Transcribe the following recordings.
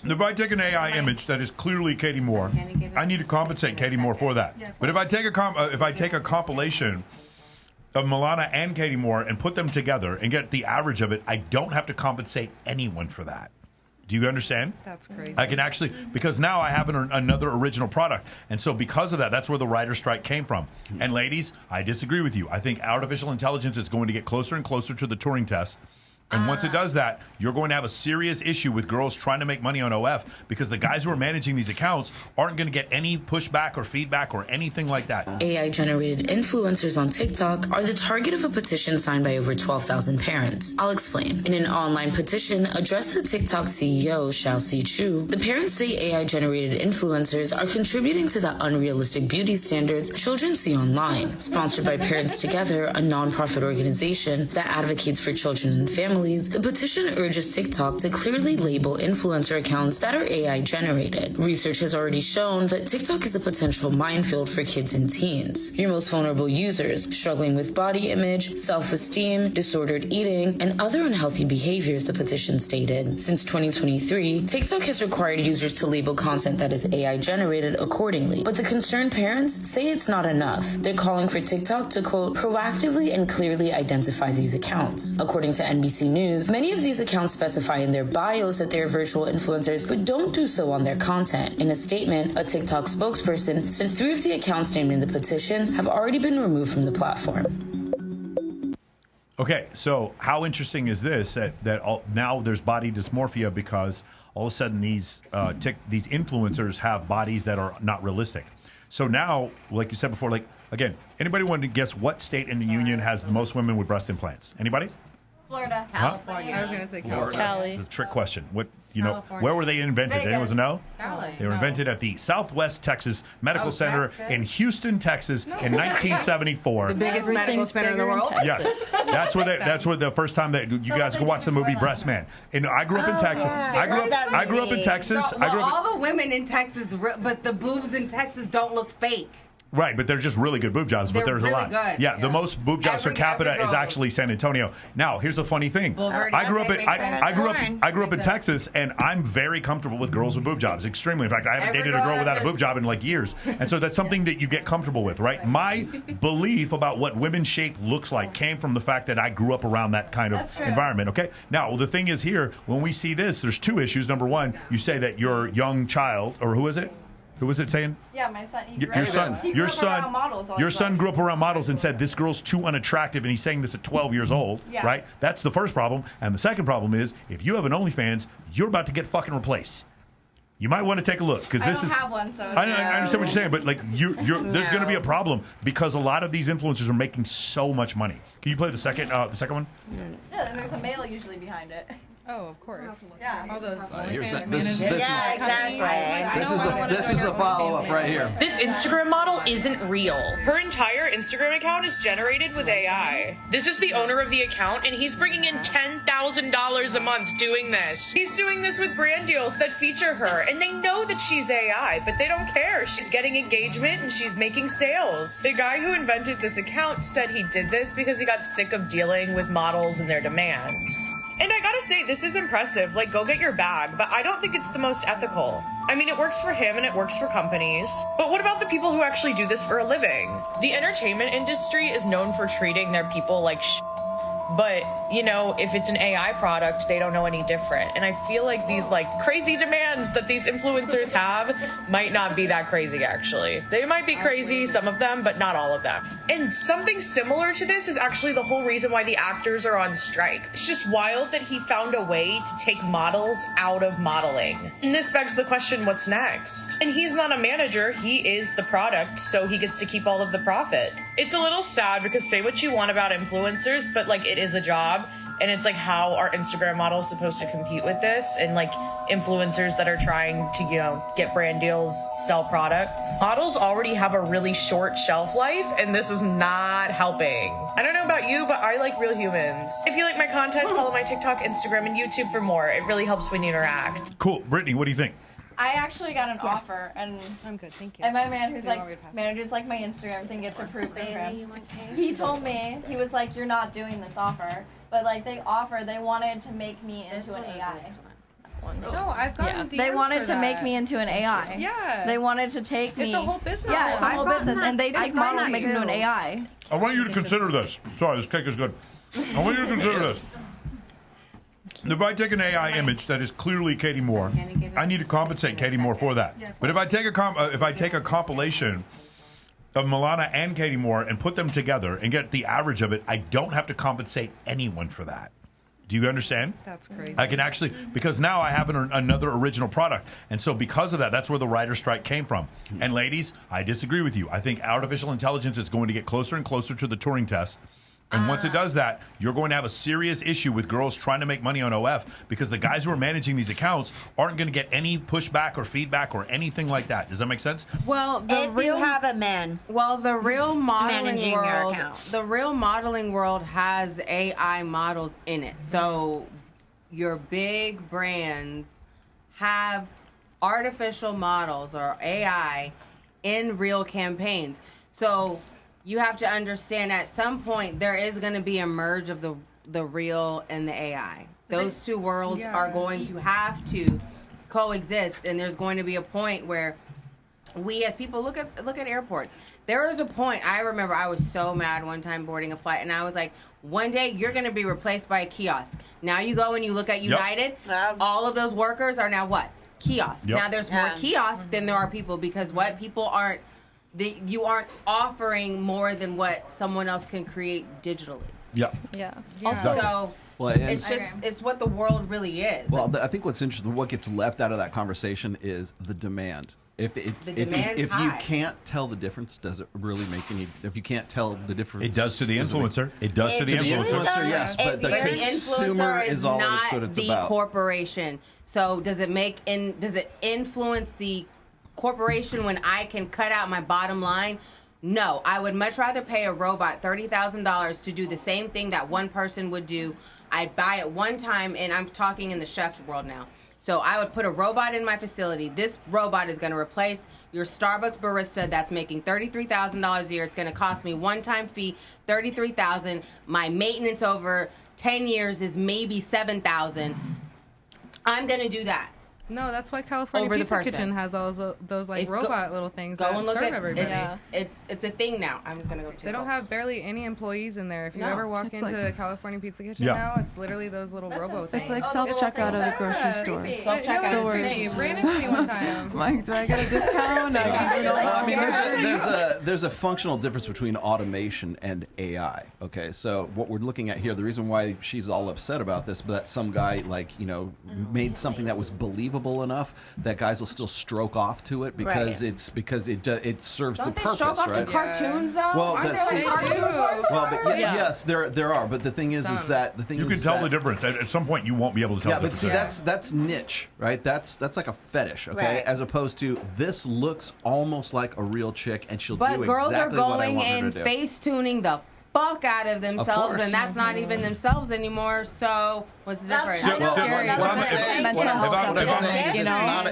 If I take an AI image that is clearly Katie Moore, I need to compensate Katie Moore for that. But if I take a compilation of Milana and Katie Moore and put them together and get the average of it, I don't have to compensate anyone for that. Do you understand? That's crazy. I can actually, because now I have another original product. And so because of that, that's where the writer's strike came from. And ladies, I disagree with you. I think artificial intelligence is going to get closer and closer to the Turing test. And once it does that, you're going to have a serious issue with girls trying to make money on OF because the guys who are managing these accounts aren't going to get any pushback or feedback or anything like that. AI-generated influencers on TikTok are the target of a petition signed by over 12,000 parents. I'll explain. In an online petition addressed to TikTok CEO Xiao Chu, the parents say AI-generated influencers are contributing to the unrealistic beauty standards children see online. Sponsored by Parents Together, a nonprofit organization that advocates for children and families, the petition urges TikTok to clearly label influencer accounts that are AI generated. Research has already shown that TikTok is a potential minefield for kids and teens. Your most vulnerable users, struggling with body image, self-esteem, disordered eating, and other unhealthy behaviors, the petition stated. Since 2023, TikTok has required users to label content that is AI generated accordingly, but the concerned parents say it's not enough. They're calling for TikTok to, quote, proactively and clearly identify these accounts. According to NBC News, many of these accounts specify in their bios that they're virtual influencers, but don't do so on their content. In a statement, a TikTok spokesperson said 3 of the accounts named in the petition have already been removed from the platform. Okay, so how interesting is this now there's body dysmorphia because all of a sudden these influencers have bodies that are not realistic. So now, like you said before, like, again, anybody want to guess what state in the union has the most women with breast implants? Anybody? Florida. California. I was going to say California. It's a trick question. Where were they invented? Vegas. Anyone know? Cali. They were invented at the Southwest Texas Medical Center in Houston, Texas, in 1974. The biggest medical center in the world. Yes, that's where the first time that you guys can watch the movie Breast Man. And I grew up in Texas. I grew up in Texas. All the women in Texas, but the boobs in Texas don't look fake. Right, but they're just really good boob jobs. But They're there's a lot. really good. Yeah, the most boob jobs per capita is actually San Antonio. Now, here's the funny thing. I grew up in Texas, and I'm very comfortable with girls with boob jobs. Extremely. In fact, I haven't dated a girl without a boob job in like years. And so that's something that you get comfortable with, right? My belief about what women's shape looks like came from the fact that I grew up around that kind of environment. Okay. Now, the thing is here, when we see this, there's 2 issues. Number one, you say that your young child, or who is it? Who was it saying? Yeah, my son. Your son grew up around models and said this girl's too unattractive, and he's saying this at 12 years old, right? That's the first problem. And the second problem is if you have an OnlyFans, you're about to get fucking replaced. You might want to take a look because this is. I don't have one, so. I understand what you're saying, but like there's going to be a problem because a lot of these influencers are making so much money. Can you play the second one? Yeah, and there's a male usually behind it. Oh, of course. Yeah. All those This is the follow-up right here. This Instagram model isn't real. Her entire Instagram account is generated with AI. This is the owner of the account, and he's bringing in $10,000 a month doing this. He's doing this with brand deals that feature her, and they know that she's AI, but they don't care. She's getting engagement, and she's making sales. The guy who invented this account said he did this because he got sick of dealing with models and their demands. And I gotta say, this is impressive. Like, go get your bag, but I don't think it's the most ethical. I mean, it works for him and it works for companies. But what about the people who actually do this for a living? The entertainment industry is known for treating their people like but, you know, if it's an AI product, they don't know any different. And I feel like these, like, crazy demands that these influencers have might not be that crazy, actually. They might be crazy, some of them, but not all of them. And something similar to this is actually the whole reason why the actors are on strike. It's just wild that he found a way to take models out of modeling. And this begs the question, what's next? And he's not a manager, he is the product, so he gets to keep all of the profit. It's a little sad because say what you want about influencers, but, like, it is a job, and it's like, how are Instagram models supposed to compete with this? And like influencers that are trying to, you know, get brand deals, sell products. Models already have a really short shelf life, and this is not helping. I don't know about you, but I like real humans. If you like my content, follow my TikTok, Instagram, and YouTube for more. It really helps when you interact. Cool. Brittany, what do you think? I actually got an offer, and I'm good, thank you. And my man, who's like manages like my Instagram thing, gets approved for him. He told me, he was like, "You're not doing this offer," but like they wanted to make me into an AI. one. No, I've gotten DMs They wanted for to make that. me into an AI. Yeah. They wanted to take me. It's a whole business. Yeah, it's a whole business, and they take models that and make them into an too. AI. I want you to consider this. Sorry, this cake is good. I want you to consider this. If I take an AI image that is clearly Katie Moore, I need to compensate Katie Moore for that. But if I take a compilation of Milana and Katie Moore and put them together and get the average of it, I don't have to compensate anyone for that. Do you understand? That's crazy. I can actually, because now I have another original product. And so because of that, that's where the writer strike came from. And ladies, I disagree with you. I think artificial intelligence is going to get closer and closer to the Turing test. And once it does that, you're going to have a serious issue with girls trying to make money on OF because the guys who are managing these accounts aren't going to get any pushback or feedback or anything like that. Does that make sense? Well, If you have a man. Well, the real modeling Managing your world, account. the real modeling world has AI models in it. So your big brands have artificial models or AI in real campaigns. So you have to understand at some point there is going to be a merge of the real and the AI. Those two worlds are going to have to coexist, and there's going to be a point where we as people look at airports. There was a point, I remember I was so mad one time boarding a flight, and I was like, one day you're going to be replaced by a kiosk. Now you go and you look at United, all of those workers are now what? Kiosks. Now there's more kiosks than there are people because what? People aren't, you aren't offering more than what someone else can create digitally. Yeah. Also, Well, it's just it's what the world really is. Well, I think what's interesting, what gets left out of that conversation is the demand. If you can't tell the difference, does it really make any? If you can't tell the difference, It does to the influencer. It does to the influencer. Yes, but the consumer is all that's what it's the about. Corporation. So does it influence the corporation when I can cut out my bottom line? No, I would much rather pay a robot $30,000 to do the same thing that one person would do. I'd buy it one time, and I'm talking in the chef world now. So I would put a robot in my facility. This robot is going to replace your Starbucks barista that's making $33,000 a year. It's going to cost me one-time fee, $33,000. My maintenance over 10 years is maybe $7,000. I'm going to do that. No, that's why California Over the Pizza person. Kitchen has all those like robot little things Go that and look serve at everybody. It's a thing now. I'm gonna go. They don't have barely any employees in there. If you ever walk into California Pizza Kitchen now, it's literally those little robo things. It's like self-checkout at a grocery store. Self-checkout. Ran into me one time. Mike, do I get a discount? I mean, there's a functional difference between automation and AI. Okay, so what we're looking at here, the reason why she's all upset about this, but that some guy made something that was believable enough that guys will still stroke off to it because it serves the purpose, stroke off right? to cartoons though? Well, yes, there are. But the thing is that you can tell the difference. At some point, you won't be able to tell. Yeah, the but see, that's niche, right? That's like a fetish, okay? Right. As opposed to this looks almost like a real chick, and she'll But do girls exactly are what I going want her and to do. face tuning the fuck out of themselves, and that's not even themselves anymore. So what's the difference?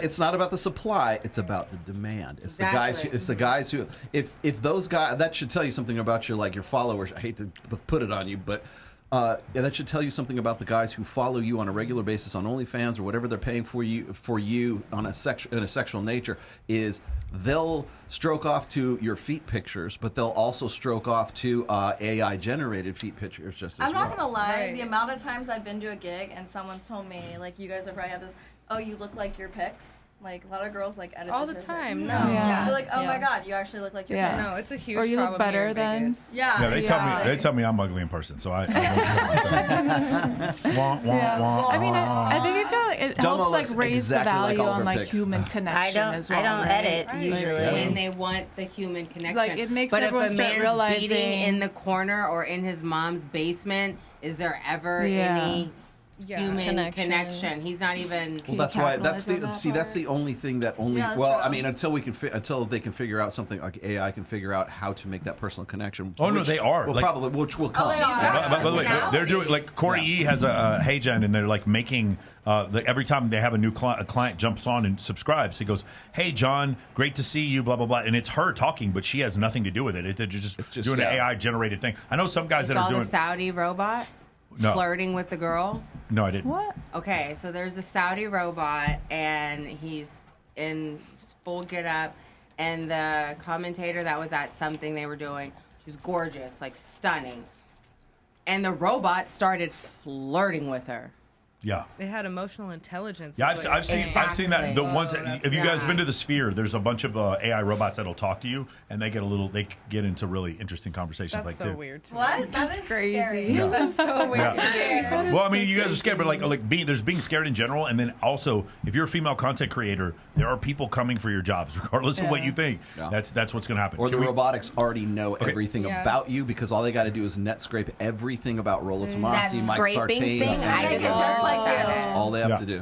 It's not about the supply; it's about the demand. It's the guys who. If those guys, that should tell you something about your followers. I hate to put it on you, but. That should tell you something about the guys who follow you on a regular basis on OnlyFans or whatever they're paying for you on in a sexual nature. Is they'll stroke off to your feet pictures, but they'll also stroke off to AI generated feet pictures just as I'm well. not gonna lie. The amount of times I've been to a gig and someone's told me, like, you guys have probably had this. Oh, you look like your pics. Like, a lot of girls, like, edit all the pictures, time. Like, No. yeah. They're like, oh my god, you actually look like your pics. No, it's a huge or you problem look better here in than. Vegas. Yeah, they tell me I'm ugly in person, so I I mean, I think it helps raise the value on human connection as well. I don't edit usually. And they want the human connection. Like, it makes but if everyone a start man's realizing beating in the corner or in his mom's basement, is there ever any human connection? He's not even. Well, that's why. That's the only thing that only. Yeah, well, true. I mean, until they can figure out something like AI can figure out how to make that personal connection. Oh, no, they are. Well, Like- probably, which will come. By the way, they're doing like Corey E has a Hey Gen, and they're like making every time they have a new client jumps on and subscribes, he goes, "Hey John, great to see you," blah blah blah, and it's her talking, but she has nothing to do with it. They're just doing an AI generated thing. I know some guys that are doing the Saudi robot. flirting with the girl? No, I didn't. What? Okay, so there's a Saudi robot, and he's in full get up, and the commentator that was at something they were doing, she was gorgeous, like stunning. And the robot started flirting with her. Yeah. It had emotional intelligence. Yeah, I've seen that. The ones. Have you guys been to the Sphere? There's a bunch of AI robots that'll talk to you, and they get into really interesting conversations. That's like so weird. What? That is crazy. Scary. Yeah. That's so weird. Yeah. Well, I mean, you guys are scared, but there's being scared in general, and then also if you're a female content creator, there are people coming for your jobs, regardless of what you think. Yeah. That's what's going to happen. Or robotics already know everything about you because all they got to do is net scrape everything about Rollo Tomassi, Mike Sartain. I just like that. That's all they have to do.